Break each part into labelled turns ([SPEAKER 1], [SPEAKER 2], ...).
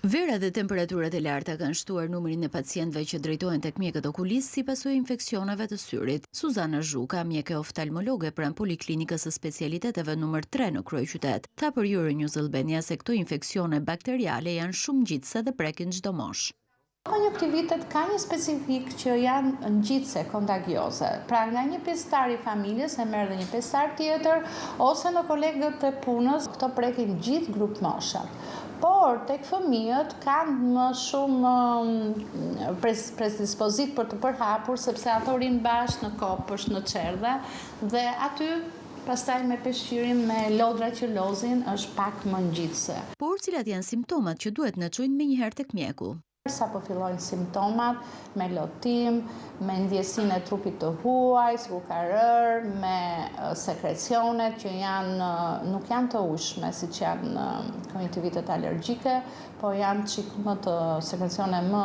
[SPEAKER 1] Vera dhe temperaturat e larta kanë shtuar numrin e pacientëve që drejtohen tek mjekët okulistë si pasojë e infeksioneve të syrit. Suzana Zhuka, mjeke oftalmologe pranë Poliklinikës së Specialiteteve numër 3 në kryeqytet, tha për Euronews Albania se këto infeksione bakteriale janë shumë ngjitëse dhe prekin çdo moshë.
[SPEAKER 2] Konjunktivitet ka një specifik që janë ngjitëse kontagioze. Pra nga një pjesëtar i familjes e merr dhe një pjesëtar tjetër ose në kolegët e punës, këto prekin gjithë grup moshat. Por tek fëmijët kanë më shumë predispozit për të përhapur sepse ato rinë bashkë në kopësh, në çerdhe dhe aty pastaj me peshqirin me lodra që lozin është pak më ngjitëse.
[SPEAKER 1] Por cilat janë simptomat që duhet na çojnë menjëherë tek mjeku?
[SPEAKER 2] Sa po fillojnë simptomat, me lotim, me ndjesinë e trupit të huaj, sikur ka rër, me sekrecionet që nuk janë të ujshme, siç janë konjunktivitet alergjike, po janë çik më të sekrecione më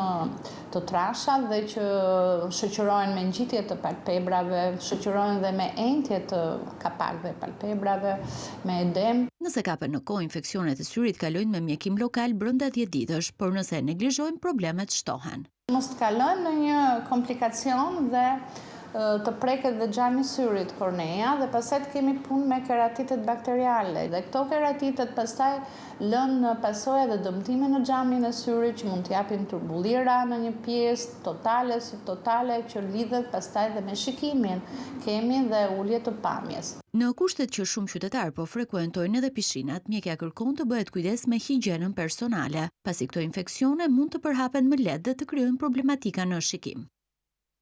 [SPEAKER 2] të trasha dhe që shoqërohen me ngjitje të palpebrave, shoqërohen dhe me entje të kapakëve palpebrave, me edem.
[SPEAKER 1] Nëse kapen në kohë, infeksionet e syrit kalojnë me mjekim lokal brenda 10 ditësh, por nëse neglizhojnë, problemet shtohen.
[SPEAKER 2] Mos të kalojnë në një komplikacion dhe të preket dhe xhami i syrit, kornea, dhe pastaj kemi punë me keratitet bakteriale. Dhe këto keratitet pastaj lënë në pasojë dhe dëmtime në xhamin e syrit që mund të japin turbullira në një pjesë totale, subtotale që lidhet pastaj dhe me shikimin. Kemi dhe ulje të pamjes.
[SPEAKER 1] Në kushtet që shumë qytetarë po frekuentojnë edhe pishinat, mjekja kërkon të bëhet kujdes me higjienën personale, pasi këto infeksione mund të përhapen më lehtë dhe të krijojnë problematika në shikim.